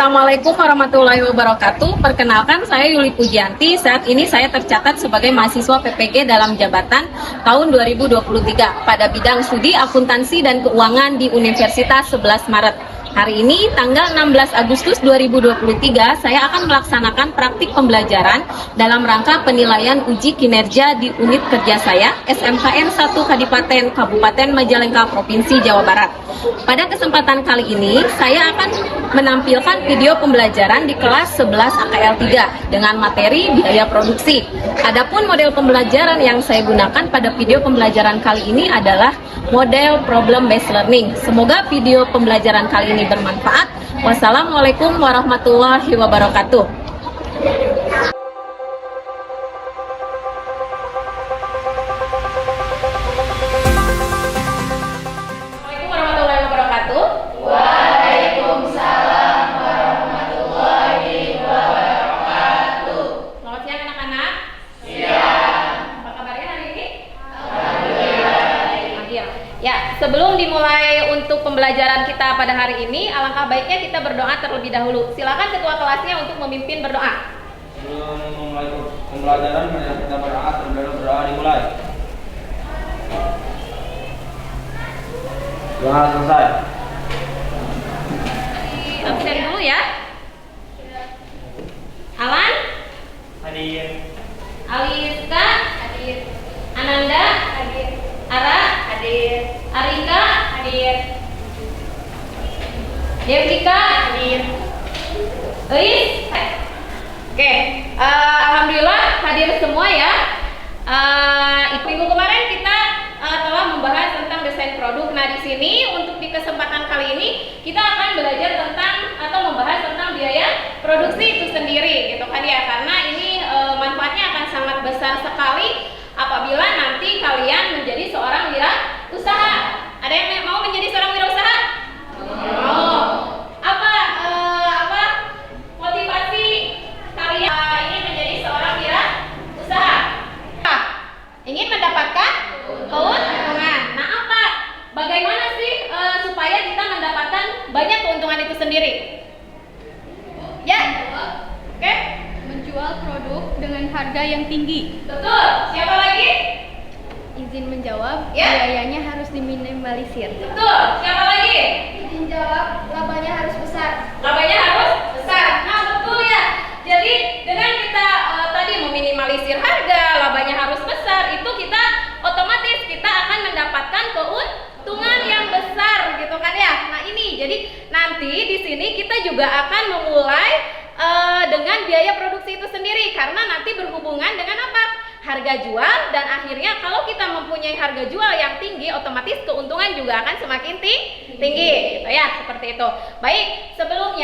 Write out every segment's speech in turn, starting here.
Assalamualaikum warahmatullahi wabarakatuh. Perkenalkan, saya Yuli Pujianti. Saat ini saya tercatat sebagai mahasiswa PPG dalam jabatan tahun 2023 pada bidang studi akuntansi dan keuangan di Universitas 11 Maret. Hari ini, tanggal 16 Agustus 2023, saya akan melaksanakan praktik pembelajaran dalam rangka penilaian uji kinerja di unit kerja saya, SMKN 1 Kadipaten Kabupaten Majalengka, Provinsi Jawa Barat. Pada kesempatan kali ini, saya akan menampilkan video pembelajaran di kelas 11 AKL 3 dengan materi biaya produksi. Adapun model pembelajaran yang saya gunakan pada video pembelajaran kali ini adalah model problem based learning. Semoga video pembelajaran kali ini bermanfaat. Wassalamualaikum warahmatullahi wabarakatuh. Assalamualaikum warahmatullahi wabarakatuh. Waalaikumsalam warahmatullahi wabarakatuh. Selamat siang anak-anak. Siang. Apa kabarnya hari ini? Alhamdulillah. Ya, sebelum dimulai untuk pembelajaran kita pada hari ini, alangkah baiknya kita berdoa terlebih dahulu. Silakan ketua kelasnya untuk memimpin berdoa. Sebelum memulai pembelajaran, mari kita berdoa. Terlebih berdoa dimulai. Doa selesai. Absen dulu ya. Alan, Hadir. Aliska, hadir. Ananda, hadir. Ara, hadir. Arika, hadir. Devika, hadir. Eis, oke. Alhamdulillah hadir semua ya. Minggu kemarin kita telah membahas tentang desain produk. Nah, di sini untuk di kesempatan kali ini kita akan belajar tentang atau membahas tentang biaya produksi itu sendiri, gitu kan ya. Karena ini manfaatnya akan sangat besar sekali apabila nanti kalian menjadi seorang wirausaha. Ada yang mau menjadi seorang wirausaha? Mau. Apa motivasi kalian ingin menjadi seorang wirausaha? Ingin mendapatkan keuntungan. Nah, bagaimana sih supaya kita mendapatkan banyak keuntungan itu sendiri? Ya, oke. Menjual produk dengan harga yang tinggi. Betul. Siapa lagi? Izin menjawab, Ya. biayanya harus diminimalisir. Betul. Siapa lagi? Izin jawab, labanya harus besar. Labanya harus besar. Nah, betul ya. Jadi dengan kita tadi meminimalisir harga, labanya harus besar, itu kita otomatis kita akan mendapatkan keuntungan yang besar, gitu kan ya. Nah, ini jadi nanti di sini kita juga akan memulai dengan biaya produksi itu sendiri, karena nanti berhubungan dengan apa? Harga jual, dan akhirnya kalau kita mempunyai harga jual yang tinggi, otomatis keuntungan juga akan semakin tinggi, gitu ya, seperti itu. Baik, sebelum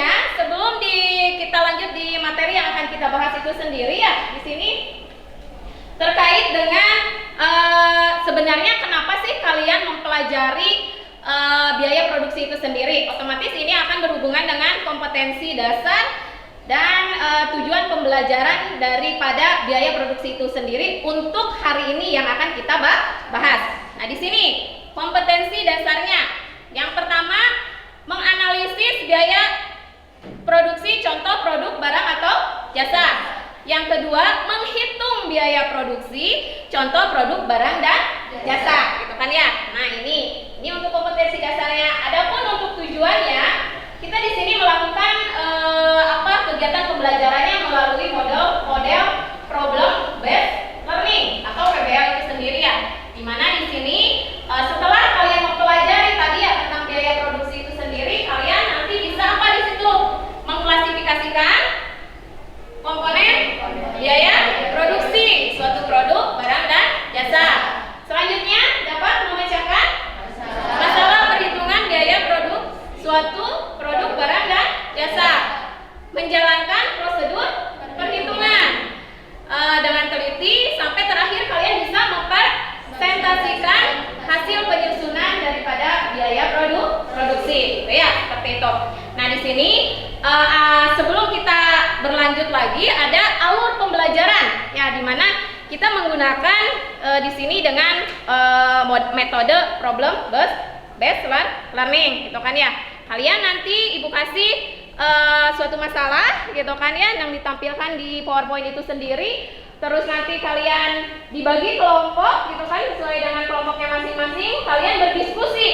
kita lanjut di materi yang akan kita bahas itu sendiri ya, di sini terkait dengan sebenarnya kenapa sih kalian mempelajari biaya produksi itu sendiri. Otomatis ini akan berhubungan dengan kompetensi dasar dan tujuan pembelajaran daripada biaya produksi itu sendiri untuk hari ini yang akan kita bahas. Nah, di sini kompetensi dasarnya. Yang pertama, menganalisis biaya produksi contoh produk barang atau jasa. Yang kedua, menghitung biaya produksi contoh produk barang dan jasa, gitu kan ya. Nah, ini untuk kompetensi dasarnya. Adapun untuk tujuannya, kita di sini melakukan kegiatan pembelajarannya melalui model problem based learning atau PBL itu sendiri ya. Dimana di sini setelah kalian mempelajari tadi ya tentang biaya produksi itu sendiri, kalian nanti bisa apa di situ? Mengklasifikasikan komponen biaya produksi suatu produk, barang dan jasa. Selanjutnya dapat memecahkan masalah perhitungan biaya produk suatu produk, barang dan jasa. Menjalankan prosedur perhitungan dengan teliti sampai terakhir kalian bisa mempresentasikan hasil penyusunan daripada biaya produksi, gitu ya, seperti itu. Nah, di sini sebelum kita berlanjut lagi ada alur pembelajaran ya, di mana kita menggunakan di sini dengan metode problem based learning, gitu kan ya. Kalian nanti Ibu kasih suatu masalah gitu kan ya, yang ditampilkan di PowerPoint itu sendiri. Terus nanti kalian dibagi kelompok gitu kan, sesuai dengan kelompoknya masing-masing. Kalian berdiskusi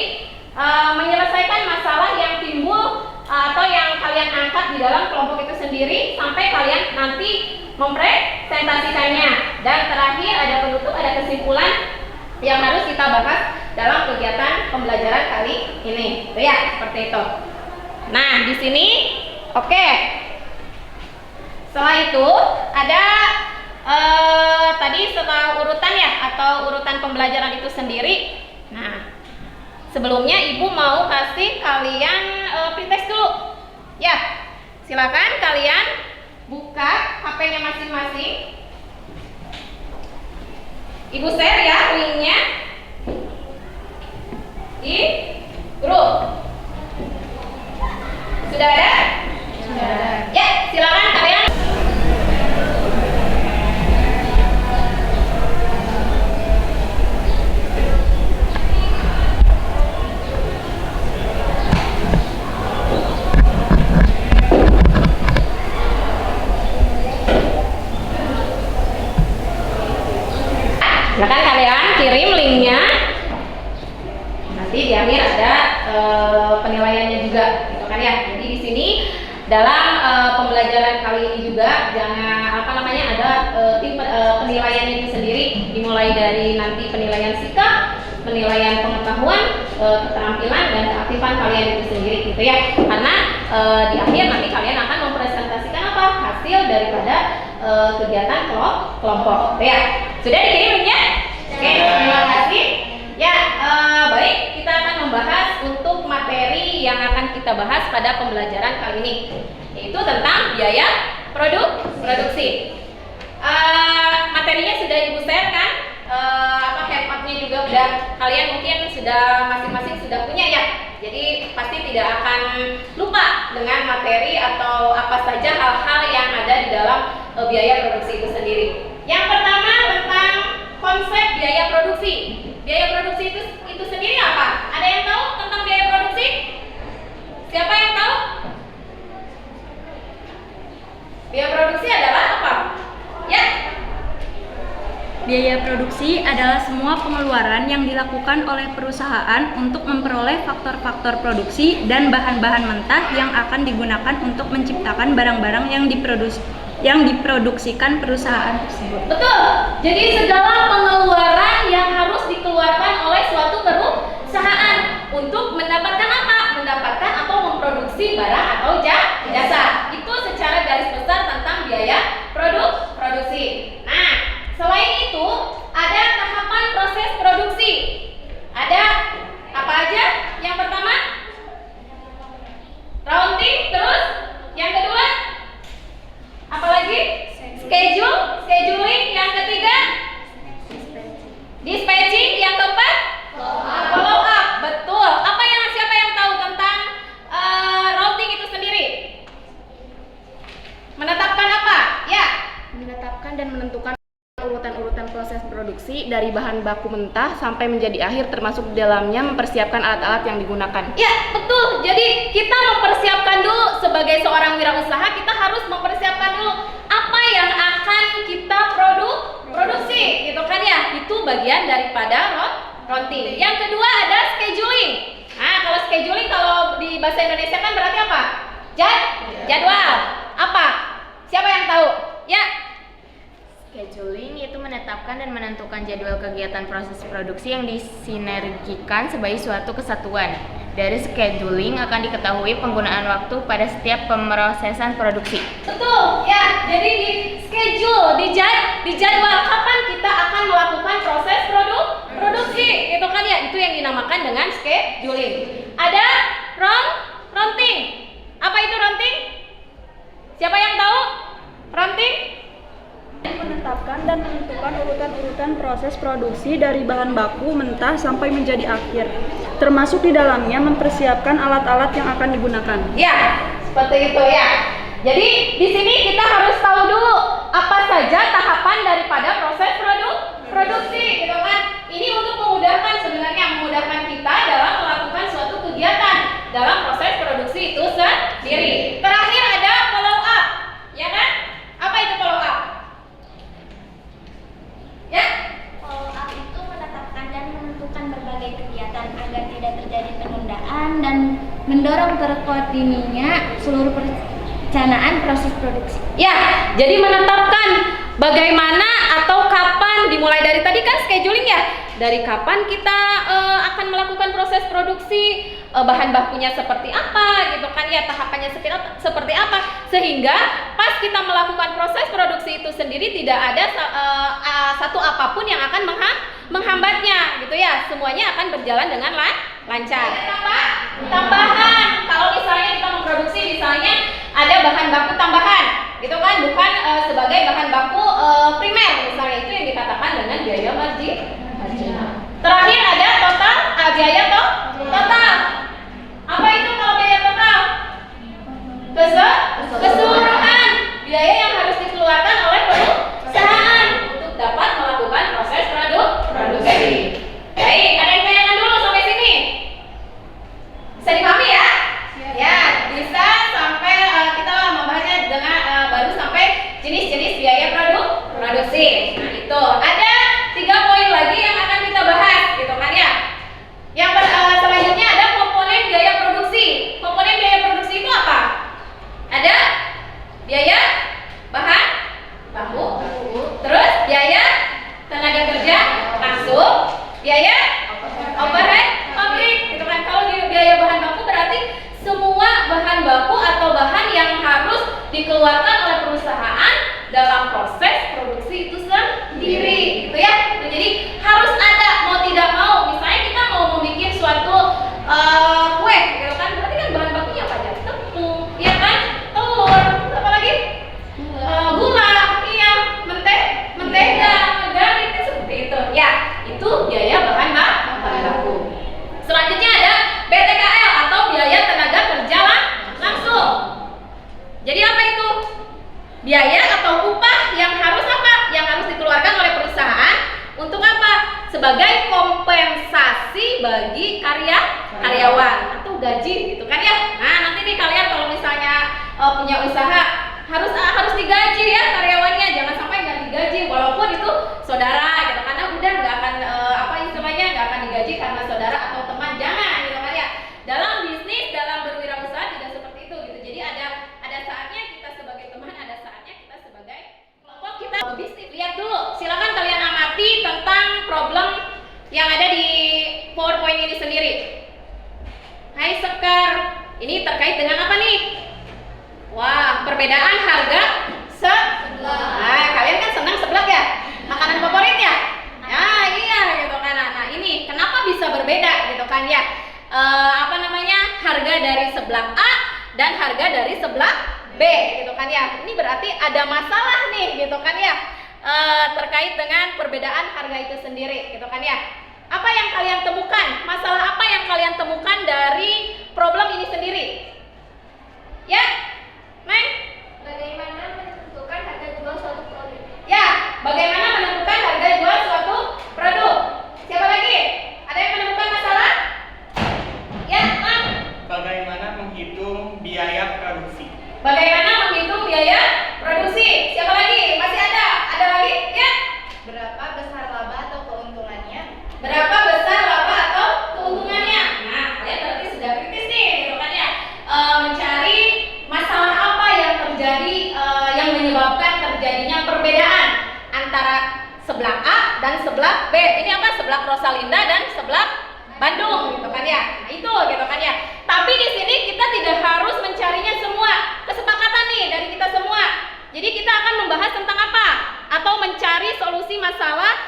menyelesaikan masalah yang timbul atau yang kalian angkat di dalam kelompok itu sendiri sampai kalian nanti mempresentasikannya. Dan terakhir ada penutup, ada kesimpulan yang harus kita bahas dalam kegiatan pembelajaran kali ini. Tuh ya, seperti itu. Nah, di sini oke. Setelah itu ada tadi setelah urutan ya, atau urutan pembelajaran itu sendiri. Nah, sebelumnya Ibu mau kasih kalian pretest dulu. Ya, silakan kalian buka HP-nya masing-masing. Ibu share ya linknya di grup. Sudah ada? Sudah ada. Ya, silakan kalian. Silakan kalian kirim linknya. Nanti di akhir ada penilaiannya juga, gitu kan ya. Jadi di sini dalam pembelajaran kali ini juga jangan ada tim penilaiannya itu sendiri, dimulai dari nanti penilaian sikap, penilaian pengetahuan, keterampilan dan keaktifan kalian itu sendiri, gitu ya. Karena di akhir nanti kalian akan mempresentasikan apa hasil daripada kegiatan kelompok, gitu ya. Sudah dikirim linknya? Oke, terima kasih. Ya, baik, kita akan membahas untuk materi yang akan kita bahas pada pembelajaran kali ini, yaitu tentang biaya produksi. Materinya sudah Ibu share kan? Handphone-nya juga udah kalian mungkin sudah masing-masing sudah punya ya. Jadi pasti tidak akan lupa dengan materi atau apa saja hal-hal yang ada di dalam biaya produksi itu sendiri. Yang pertama tentang konsep biaya produksi. Biaya produksi itu sendiri apa? Ada yang tahu tentang biaya produksi? Siapa yang tahu? Biaya produksi adalah apa? Ya. Biaya produksi adalah semua pengeluaran yang dilakukan oleh perusahaan untuk memperoleh faktor-faktor produksi dan bahan-bahan mentah yang akan digunakan untuk menciptakan barang-barang yang diproduksikan perusahaan tersebut. Betul. Jadi segala pengeluaran yang harus dikeluarkan oleh suatu perusahaan untuk mendapatkan apa? Mendapatkan atau memproduksi barang atau jasa. Itu secara garis besar tentang biaya produksi. Nah, selain itu ada tahapan proses produksi. Ada apa aja? Yang pertama rounding, terus yang kedua apalagi? Scheduling, yang ketiga dispatching, yang keempat follow up. Betul. Siapa yang tahu tentang routing itu sendiri? Menetapkan apa? Ya. Menetapkan dan menentukan urutan-urutan proses produksi dari bahan baku mentah sampai menjadi akhir, termasuk di dalamnya mempersiapkan alat-alat yang digunakan. Ya, betul. Jadi kita mempersiapkan dulu sebagai seorang wirausaha, kita harus mempersiapkan dulu apa yang akan kita produksi, gitu kan ya. Itu bagian daripada routing. Yang kedua ada scheduling. Nah, kalau scheduling kalau di bahasa Indonesia kan berarti apa? Jadwal. Apa? Siapa yang tahu? Ya. Scheduling itu menetapkan dan menentukan jadwal kegiatan proses produksi yang disinergikan sebagai suatu kesatuan. Dari scheduling akan diketahui penggunaan waktu pada setiap pemrosesan produksi. Betul, ya. Jadi di schedule, di jadwal kapan kita akan melakukan proses produksi, itu kan ya. Itu yang dinamakan dengan scheduling. Ada routing. Apa itu routing? Siapa yang tahu? Routing? Menetapkan dan menentukan urutan-urutan proses produksi dari bahan baku mentah sampai menjadi akhir, termasuk di dalamnya mempersiapkan alat-alat yang akan digunakan. Ya, seperti itu ya. Jadi di sini kita harus tahu dulu apa saja tahapan daripada proses produksi, gitu kan? Ini untuk memudahkan kita dalam melakukan suatu kegiatan dalam proses produksi itu sendiri. kegiatan agar tidak terjadi penundaan dan mendorong terkoordinasinya seluruh perencanaan proses produksi. Ya, jadi menetapkan bagaimana atau kapan, dimulai dari tadi kan scheduling ya, dari kapan kita akan melakukan proses produksi, bahan bakunya seperti apa gitu kan ya, tahapannya seperti apa, sehingga pas kita melakukan proses produksi itu sendiri tidak ada satu apapun yang akan menghambatnya gitu ya, semuanya akan berjalan dengan lancar. Tambahan, kalau misalnya kita memproduksi misalnya ada bahan baku tambahan gitu kan, bukan sebagai bahan baku primer misalnya, itu yang dikatakan dengan biaya marginal. Terakhir ada total, biaya total. Apa itu kalau biaya total? Keseluruhan biaya yang harus dikeluarkan oleh perusahaan untuk dapat melakukan proses produksi. Baik, ada yang tanyakan dulu sampai sini? Bisa dipahami ya? Ya, bisa sampai kita membahasnya dengan baru sampai jenis-jenis biaya produksi. Nah, itu ada 3 poin lagi yang akan kita bahas gitu kan ya. Yang selanjutnya ada komponen biaya produksi. Komponen biaya produksi itu apa? Ada biaya bahan baku, terus biaya tenaga kerja langsung, biaya overhead pabrik gitu kan. Kalau di biaya bahan baku berarti semua bahan baku atau bahan yang harus dikeluarkan oleh perusahaan dalam proses produksi itu sendiri gitu ya. Jadi harus ada, mau tidak mau. Misalnya kita mau membuat suatu kue gitu kan, berarti kan bahan bakunya apa aja? Tepung, ya kan? Telur, apa lagi? Gula, iya, mentega, margarin, seperti itu. Ya, itu biaya bahan baku. Selanjutnya ada BTKL atau biaya tenaga kerja langsung. Jadi apa itu? Biaya atau upah yang harus apa? Yang harus dikeluarkan oleh perusahaan untuk apa? Sebagai kompensasi bagi karyawan atau gaji gitu kan ya. Nah, nanti nih kalian kalau misalnya punya usaha harus digaji ya karyawannya, jangan sampai nggak digaji walaupun itu saudara gitu, karena udah nggak akan nggak akan digaji karena saudara atau teman, jangan gitu kan ya. Dalam bisnis, dalam berwirausaha tidak seperti itu gitu. Jadi ada saatnya kita sebagai teman, ada saatnya kita sebagai kelompok kita bisnis. Lihat dulu, silakan kalian amati tentang problem yang ada di PowerPoint ini sendiri. Hai Sekar, ini terkait dengan apa nih? Wah, perbedaan harga seblak. Nah, kalian kan senang seblak ya? Makanan favorit ya? Nah, iya gitu kan. Nah, ini kenapa bisa berbeda gitu kan ya? Harga dari seblak A dan harga dari seblak B gitu kan ya. Ini berarti ada masalah nih gitu kan ya. Terkait dengan perbedaan harga itu sendiri gitu kan ya. Apa yang kalian temukan? Masalah apa yang kalian temukan dari problem ini sendiri? Ya, Neng? Bagaimana menentukan harga jual suatu produk? Ya, bagaimana menentukan harga jual suatu produk? Siapa lagi? Ada yang menemukan masalah? Ya, Mam? Bagaimana menghitung biaya produksi? Bagaimana menghitung biaya produksi? Siapa lagi? Masih ada? Ada lagi? Ya? Berapa besar laba atau keuntungannya? Berapa besar laba atau keuntungannya? Nah, kalian berarti sudah kritis nih, gitu kan ya? Mencari masalah apa yang terjadi, yang menyebabkan terjadinya perbedaan antara seblak A dan seblak B. Ini apa? Seblak Rosalinda dan seblak Bandung, gitu kan ya? Nah, itu, gitu kan ya? Tapi di sini kita tidak harus mencarinya semua. Kesepakatan nih dari kita semua. Jadi kita akan membahas tentang apa? Atau mencari solusi masalah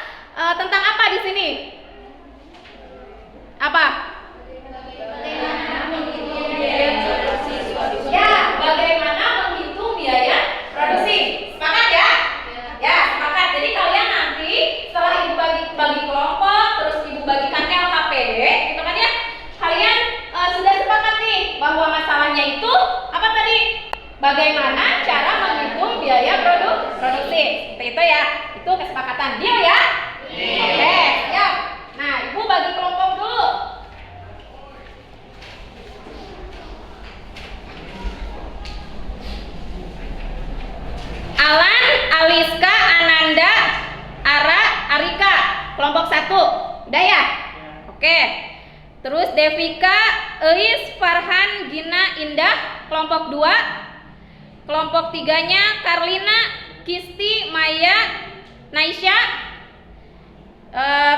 tentang apa di sini? Apa? Ya, bagaimana menghitung biaya produksi? Sepakat ya? Ya, sepakat. Jadi kalian nanti setelah ibu bagi kelompok, terus ibu bagikan LKPD, gitu kan ya? Kalian sudah sepakat nih bahwa masalahnya itu apa tadi? Bagaimana cara menghitung biaya produksi? Seperti itu ya. Itu kesepakatan. Deal ya? Oke, siap. Nah, ibu bagi kelompok dulu. Terus Devika, Eis, Farhan, Gina, Indah, kelompok 2. Kelompok 3-nya Karlina, Kisti, Maya, Naisha.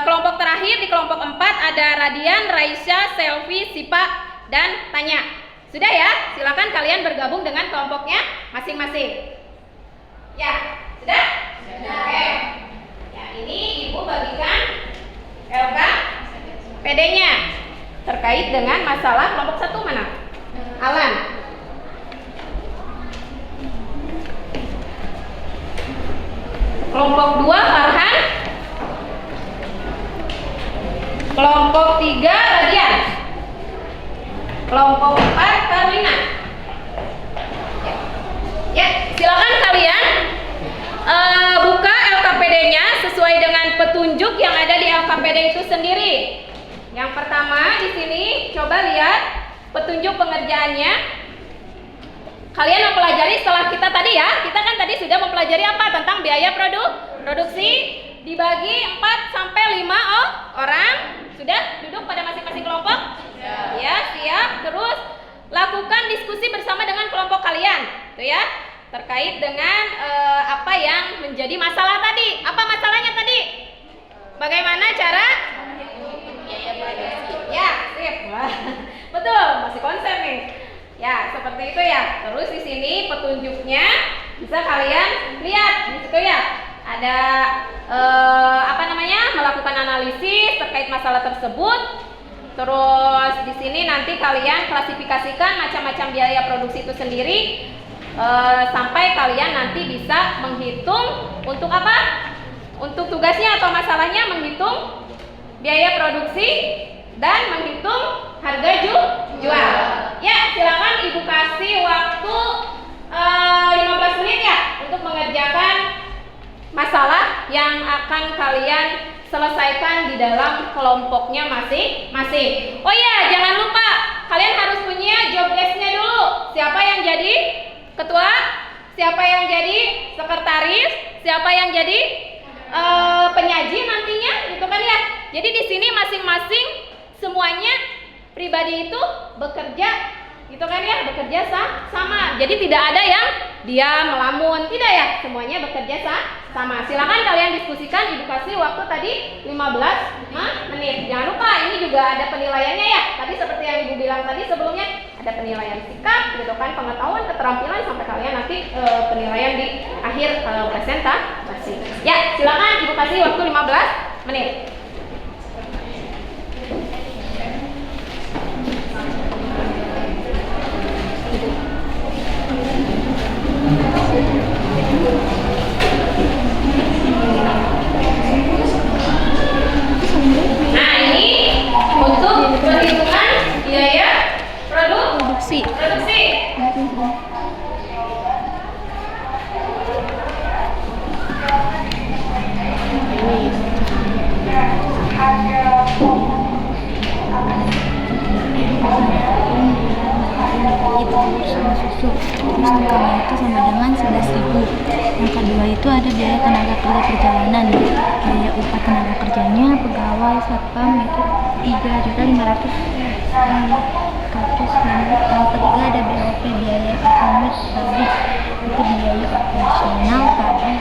Kelompok terakhir di kelompok 4 ada Radian, Raisya, Selvi, Sipa, dan Tanya. Sudah ya? Silakan kalian bergabung dengan kelompoknya masing-masing. Ya, sudah? Sudah. Oke. Ya, ini Ibu bagikan LKPD-nya terkait dengan masalah kelompok 1 mana? Alan. Kelompok 2 Farhan. Kelompok 3 Radian. Kelompok 4 Karlina. Ya, silakan kalian buka LKPD-nya sesuai dengan petunjuk yang ada di LKPD itu sendiri. Yang pertama di sini coba lihat petunjuk pengerjaannya. Kalian mempelajari setelah kita tadi ya. Kita kan tadi sudah mempelajari apa tentang biaya produksi dibagi 4 sampai 5 orang. Sudah duduk pada masing-masing kelompok? Ya, siap. Terus lakukan diskusi bersama dengan kelompok kalian. Tuh ya. Terkait dengan apa yang menjadi masalah tadi. Apa masalahnya tadi? Bagaimana cara? Ya, sip. Betul, masih konsen nih. Ya, seperti itu ya. Terus di sini petunjuknya bisa kalian lihat di situ ya. Ada melakukan analisis terkait masalah tersebut. Terus di sini nanti kalian klasifikasikan macam-macam biaya produksi itu sendiri. Sampai kalian nanti bisa menghitung untuk apa? Untuk tugasnya atau masalahnya menghitung biaya produksi dan menghitung harga jual. Ya, silakan Ibu kasih waktu 15 menit ya untuk mengerjakan masalah yang akan kalian selesaikan di dalam kelompoknya masing-masing. Oh ya, jangan lupa kalian harus punya job desk-nya dulu. Siapa yang jadi ketua, siapa yang jadi sekretaris, siapa yang jadi penyaji nantinya, gitu kan ya. Jadi di sini masing-masing semuanya pribadi itu bekerja, gitu kan ya, bekerja sama. Jadi tidak ada yang dia melamun, tidak ya, semuanya bekerja sama. Silakan kalian diskusikan. Ibu kasih waktu tadi 15 menit. Jangan lupa ini juga ada penilaiannya ya. Tadi seperti yang Ibu bilang tadi sebelumnya, ada penilaian sikap, gitu kan, pengetahuan, keterampilan, sampai kalian nanti penilaian di akhir presentasi. Ya, silakan Ibu kasih waktu 15 menit. Nah, ini untuk perhitungan biaya produksi. Sama susu. Terus pertama itu sama dengan 11.000. Yang kedua itu ada biaya tenaga kerja perjalanan. Biaya upah tenaga kerjanya pegawai satpam itu 3.500. Yang ketiga ada BOP, biaya komit pabrik, itu biaya operasional pabrik.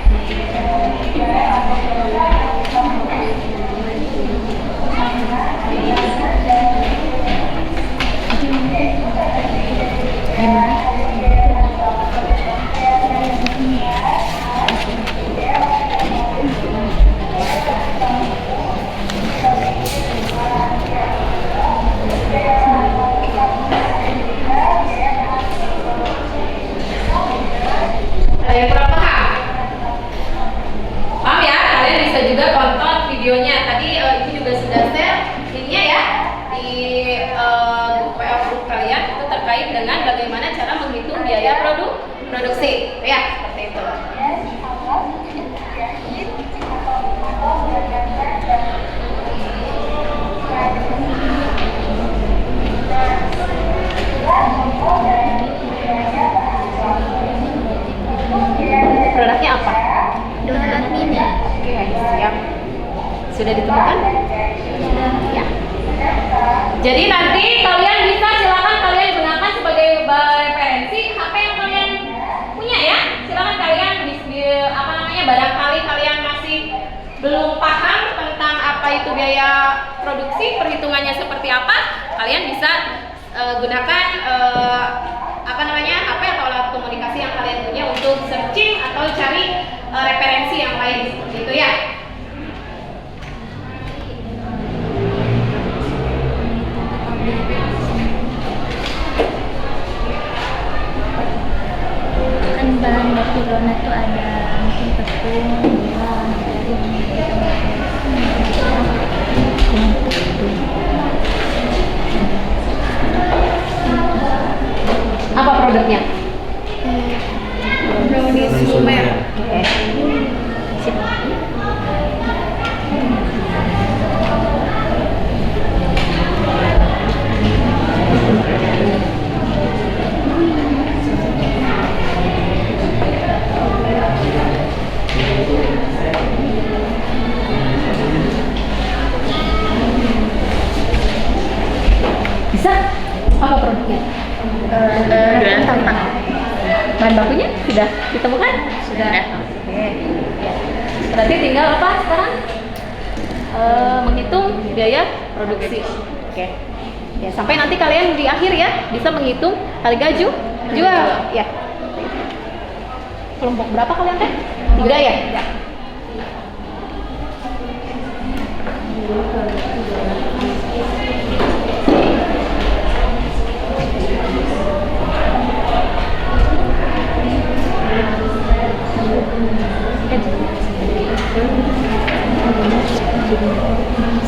Ada yang kurang paham? Paham ya? Kalian bisa juga tonton videonya. Tadi Ibu juga sudah share linknya ya di grup WA grup kalian, itu terkait dengan bagaimana cara menghitung biaya produksi. Ya, seperti itu. Produknya apa? Donat mini. Oke, siap. Sudah ditemukan? Sudah. Ya. Jadi nanti kalian bisa silakan kalian gunakan sebagai referensi HP yang kalian punya ya. Silakan kalian barangkali kalian masih belum paham tentang apa itu biaya produksi, perhitungannya seperti apa, kalian bisa gunakan HP atau alat komunikasi yang kalian punya untuk searching atau cari referensi yang lain seperti itu ya. Kan bahan baku donat tuh ada mungkin tepung, gula, Apa produknya? Brownies lumer. Oke. Sip. Bisa? Apa produknya? Donat tanpa. Bahan bakunya sudah ditemukan? Sudah. Oke. Berarti tinggal apa sekarang? Menghitung biaya produksi. Oke. Ya, sampai nanti kalian di akhir ya bisa menghitung harga jual. Ya. Kelompok berapa kalian teh? 3 ya? Ya.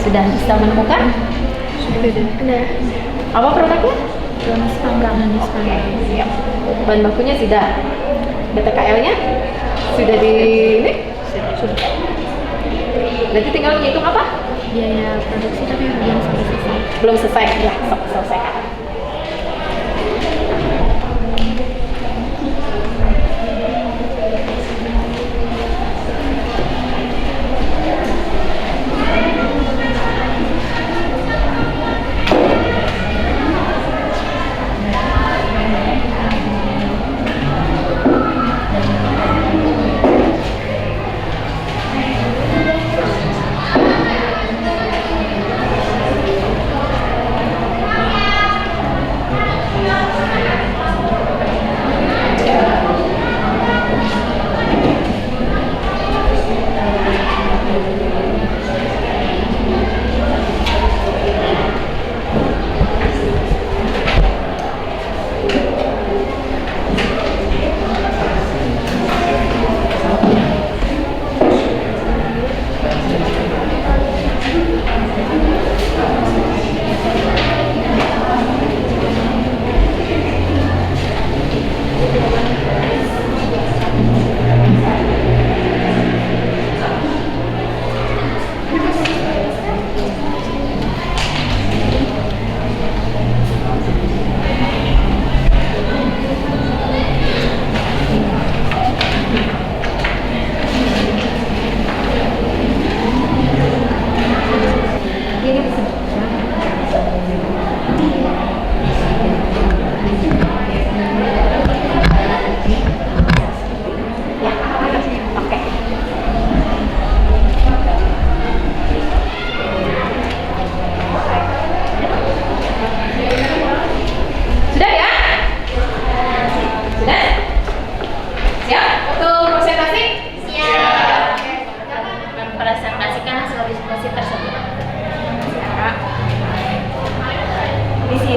Sudah bisa menemukan? Sudah. Apa produknya? brownies panggang. Siap. Bahan bakunya sudah. BTKL-nya sudah di ini? Sudah. Berarti tinggal menghitung apa? Biaya produksi tapi belum selesai. Belum selesai. Ya, selesaikan.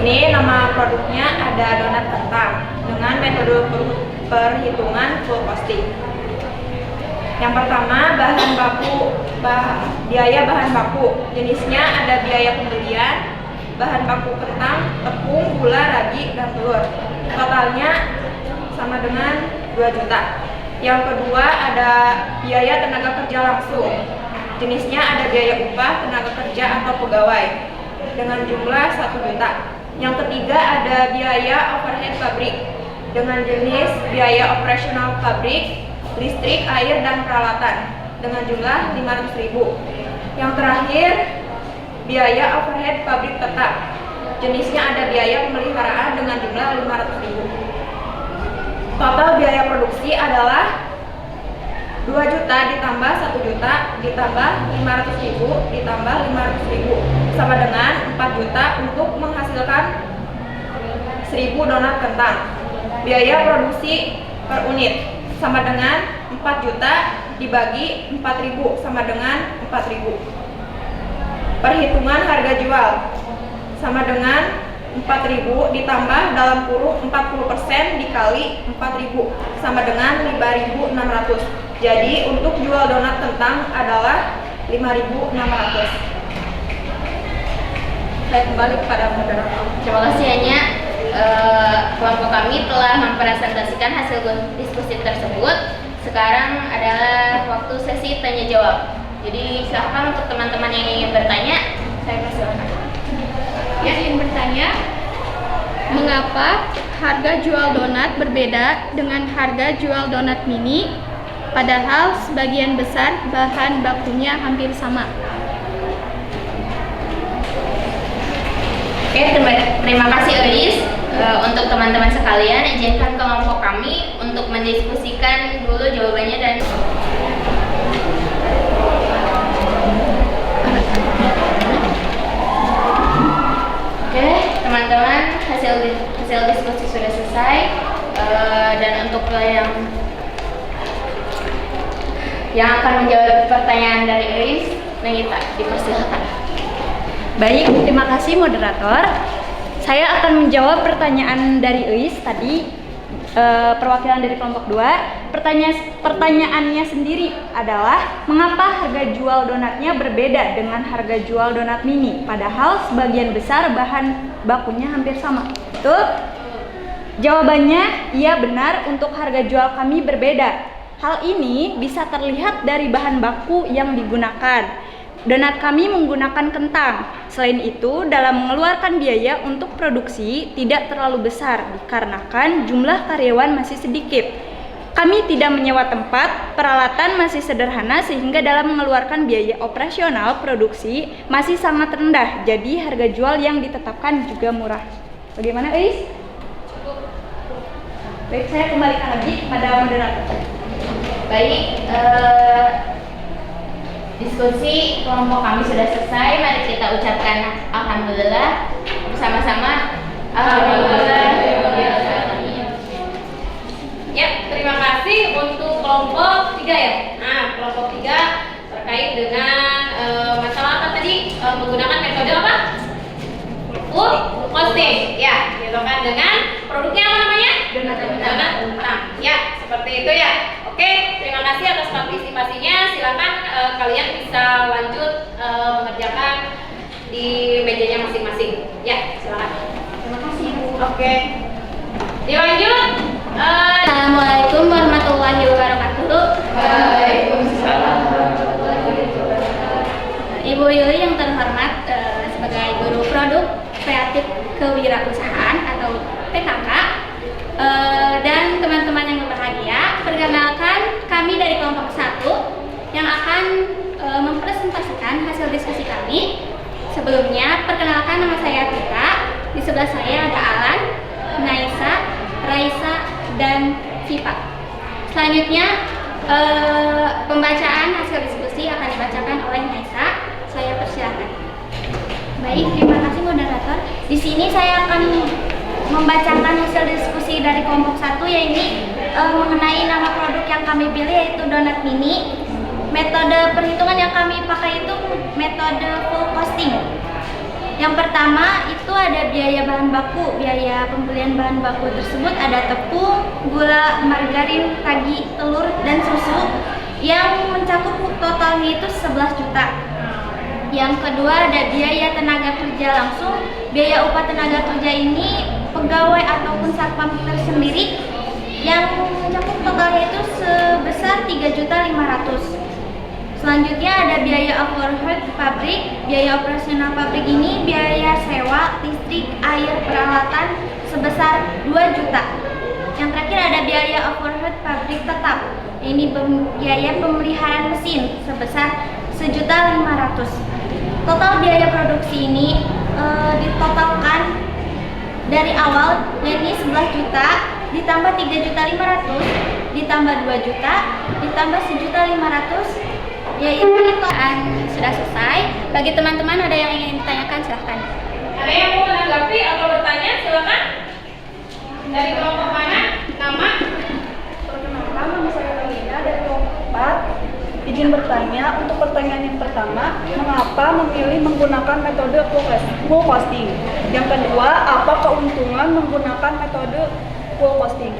sini nama produknya ada donat kentang dengan metode perhitungan full costing. Yang pertama, biaya bahan baku. Jenisnya ada biaya pembelian, bahan baku kentang, tepung, gula, ragi, dan telur. Totalnya sama dengan 2 juta. Yang kedua ada biaya tenaga kerja langsung. Jenisnya ada biaya upah tenaga kerja atau pegawai dengan jumlah 1 juta. Yang ketiga ada biaya overhead pabrik dengan jenis biaya operasional pabrik, listrik, air, dan peralatan dengan jumlah 500.000. Yang terakhir biaya overhead pabrik tetap Jenisnya ada biaya pemeliharaan dengan jumlah 500.000. Total biaya produksi adalah 2 juta ditambah 1 juta ditambah 500.000 ditambah 500.000 sama dengan 4 juta untuk menghasilkan 1000 donat kentang. Biaya produksi per unit sama dengan 4 juta dibagi 4.000 sama dengan 4.000. Perhitungan harga jual sama dengan 4.000 ditambah dalam kurung 40% dikali 4.000 sama dengan 5.600. Jadi untuk jual donat kentang adalah 5.600. Saya kembali kepada moderator. Terima kasih Anya. Kelompok kami telah mempresentasikan hasil diskusi tersebut. Sekarang adalah waktu sesi tanya jawab. Jadi silahkan untuk teman-teman yang ingin bertanya, saya persilakan. Ya, ingin bertanya, mengapa harga jual donat berbeda dengan harga jual donat mini, padahal sebagian besar bahan bakunya hampir sama? Oke, terima kasih Elis. Untuk teman-teman sekalian, izinkan kelompok kami untuk mendiskusikan dulu jawabannya dan oke, teman-teman, hasil diskusi sudah selesai. Dan untuk yang akan menjawab pertanyaan dari Elis, Nagita, dipersilakan. Baik, terima kasih moderator. Saya akan menjawab pertanyaan dari Eis tadi, perwakilan dari kelompok 2. Pertanyaannya sendiri adalah mengapa harga jual donatnya berbeda dengan harga jual donat mini, padahal sebagian besar bahan bakunya hampir sama. Betul? Jawabannya, iya benar, untuk harga jual kami berbeda. Hal ini bisa terlihat dari bahan baku yang digunakan. Donat kami menggunakan kentang. Selain itu, dalam mengeluarkan biaya untuk produksi tidak terlalu besar dikarenakan jumlah karyawan masih sedikit. Kami tidak menyewa tempat, peralatan masih sederhana sehingga dalam mengeluarkan biaya operasional produksi masih sangat rendah. Jadi harga jual yang ditetapkan juga murah. Bagaimana, Eis? Baik, saya kembalikan lagi kepada moderator. Baik, diskusi kelompok kami sudah selesai. Mari kita ucapkan alhamdulillah bersama-sama. Alhamdulillah. Ya, terima kasih untuk kelompok 3 ya. Nah, kelompok 3 terkait dengan masalah apa tadi? Menggunakan metode apa? Food costing. Ya, gitu kan, dengan produknya apa namanya? Donat kentang. Ya, seperti itu ya. Oke, terima kasih atas partisipasinya. Silakan kalian bisa lanjut mengerjakan di mejanya masing-masing. Ya, silakan. Terima kasih Bu. Oke. Dilanjut. Assalamualaikum warahmatullahi wabarakatuh. Waalaikumsalam. Ibu Yuli yang terhormat, sebagai guru produk kreatif kewirausahaan atau PKK, dan teman-teman yang berbahagia, perkenalkan kami dari kelompok 1 yang akan mempresentasikan hasil diskusi kami. Sebelumnya, perkenalkan, nama saya Tika. Di sebelah saya ada Alan, Naisa, Raisa, dan Sipa. Selanjutnya, pembacaan hasil diskusi akan dibacakan oleh Naisa. Saya persilakan. Baik, terima kasih moderator. Di sini saya akan membacakan hasil diskusi dari kelompok 1, yaitu mengenai nama produk yang kami pilih, yaitu donat mini. Metode perhitungan yang kami pakai itu metode full costing. Yang pertama itu ada biaya bahan baku. Biaya pembelian bahan baku tersebut ada tepung, gula, margarin, ragi, telur, dan susu yang mencakup totalnya itu 11 juta. Yang kedua ada biaya tenaga kerja langsung. Biaya upah tenaga kerja ini pegawai ataupun satpam tersendiri yang mencakup totalnya itu sebesar 3.500.000. Selanjutnya ada biaya overhead pabrik. Biaya operasional pabrik ini biaya sewa, listrik, air, peralatan sebesar 2 juta. Yang terakhir ada biaya overhead pabrik tetap. Ini biaya pemeliharaan mesin sebesar 1.500.000. Total biaya produksi ini ditotalkan Dari awal ini 11 juta ditambah 3.500.000 ditambah 2 juta ditambah 1.500.000, yaitu itu sudah selesai. Bagi teman-teman ada yang ingin ditanyakan silahkan. Ada yang mau menanggapi atau bertanya silakan. Dari kelompok mana? Nama? Perkenalkan, nama saya Alina dari kelompok 4. Izin bertanya, untuk pertanyaan yang pertama, mengapa memilih menggunakan metode full costing? Yang kedua, apa keuntungan menggunakan metode full costing?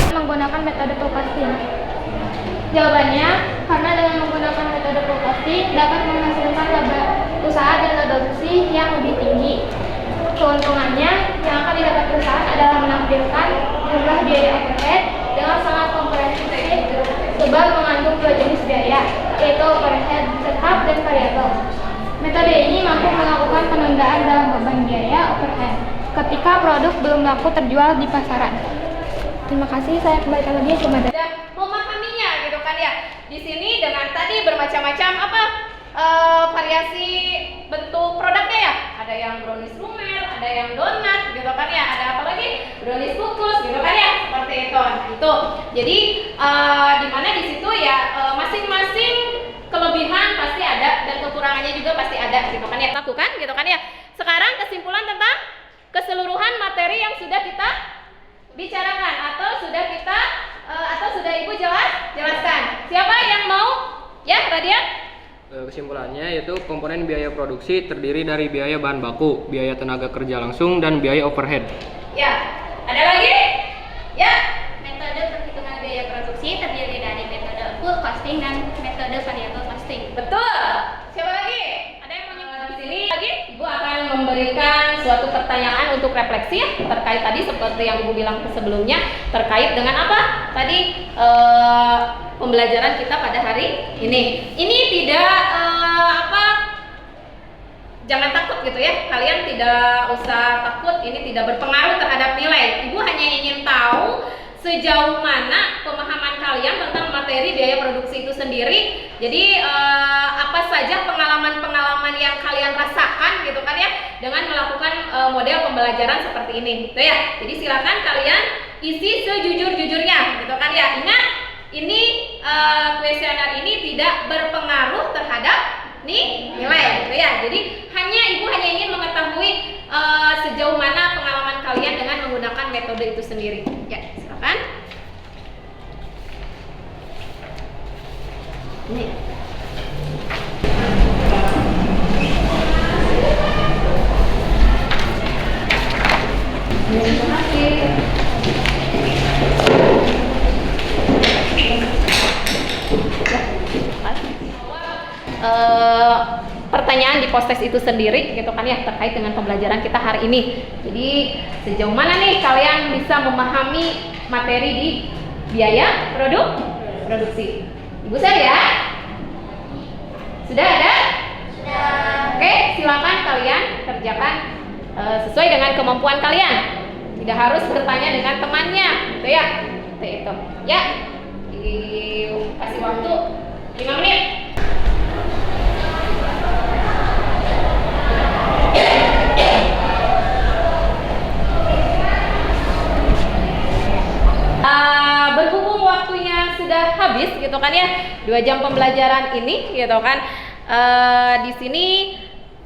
Menggunakan metode full costing. Jawabannya, karena dengan menggunakan metode full costing dapat menghasilkan laba usaha dan laba bersih yang lebih tinggi. Keuntungannya yang akan didapat perusahaan adalah menampilkan jumlah biaya overhead dengan sangat komprehensif sebab mengandung dua jenis biaya, yaitu overhead tetap dan variabel. Metode ini mampu melakukan penundaan dalam beban biaya overhead ketika produk belum laku terjual di pasaran. Terima kasih, saya kembalikan lagi ke Madam. Dan memahaminya gitu kan ya. Di sini dengan tadi bermacam-macam variasi bentuk produknya ya. Ada yang brownies lumer, ada yang donat gitu kan ya. Ada apa lagi? Brownies kukus gitu kan ya. Seperti itu. Itu. Jadi di mana di situ ya masing-masing kelebihan pasti ada dan kekurangannya juga pasti ada gitu kan ya. Lakukan gitu kan ya. Sekarang kesimpulan tentang keseluruhan materi yang sudah kita bicarakan atau sudah Ibu jelaskan. Siapa yang mau? Ya, Radian? Kesimpulannya yaitu komponen biaya produksi terdiri dari biaya bahan baku, biaya tenaga kerja langsung, dan biaya overhead. Ya. Ada lagi? Ya. Metode perhitungan biaya produksi terdiri dari metode full costing dan metode variable costing. Betul. Siapa lagi? Ada yang mau nyebut di sini lagi? Ibu akan memberikan suatu pertanyaan untuk refleksi ya, terkait tadi seperti yang Ibu bilang sebelumnya, terkait dengan apa? Tadi pembelajaran kita pada hari ini. Ini tidak jangan takut gitu ya. Kalian tidak usah takut, ini tidak berpengaruh terhadap nilai. Ibu hanya ingin tahu sejauh mana pemahaman kalian tentang materi biaya produksi itu sendiri. Jadi apa saja pengalaman-pengalaman yang kalian rasakan gitu kan ya dengan melakukan model pembelajaran seperti ini gitu ya. Jadi silakan kalian isi sejujur-jujurnya gitu kan ya. Ingat, ini kuesioner ini tidak berpengaruh terhadap nilai gitu ya. Jadi Ibu hanya ingin mengetahui sejauh mana pengalaman kalian dengan menggunakan metode itu sendiri. Ya, silakan. Ini. Terima kasih. Pertanyaan di post test itu sendiri gitu kan ya, terkait dengan pembelajaran kita hari ini. Jadi sejauh mana nih kalian bisa memahami materi di biaya produksi? Ibu share ya. Sudah ada? Sudah. Oke, silakan kalian kerjakan sesuai dengan kemampuan kalian. Tidak harus bertanya dengan temannya, gitu ya. Itu. Ya. Kasih waktu 5 menit. Berhubung waktunya sudah habis gitu kan ya, 2 jam pembelajaran ini gitu kan, di sini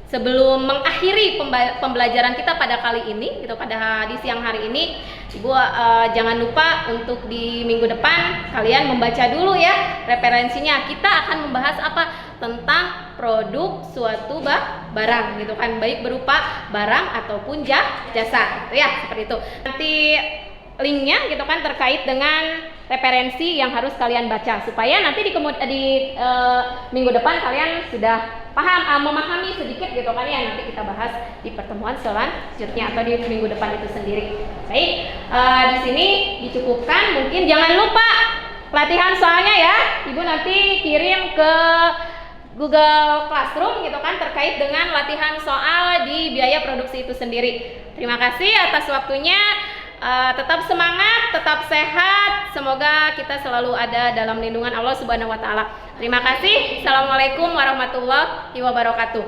sebelum mengakhiri pembelajaran kita pada kali ini gitu, pada di siang hari ini, Ibu jangan lupa untuk di minggu depan kalian membaca dulu ya referensinya. Kita akan membahas apa? Tentang produk suatu barang gitu kan, baik berupa barang ataupun jasa gitu ya, seperti itu. Nanti linknya gitu kan terkait dengan referensi yang harus kalian baca, supaya nanti di minggu depan kalian sudah paham, memahami sedikit gitu kan ya. Nanti kita bahas di pertemuan selanjutnya atau di minggu depan itu sendiri. Baik, di sini dicukupkan. Mungkin jangan lupa latihan soalnya ya. Ibu nanti kirim ke Google Classroom gitu kan terkait dengan latihan soal di biaya produksi itu sendiri. Terima kasih atas waktunya. Tetap semangat, tetap sehat. Semoga kita selalu ada dalam lindungan Allah Subhanahu wa taala. Terima kasih. Assalamualaikum warahmatullahi wabarakatuh.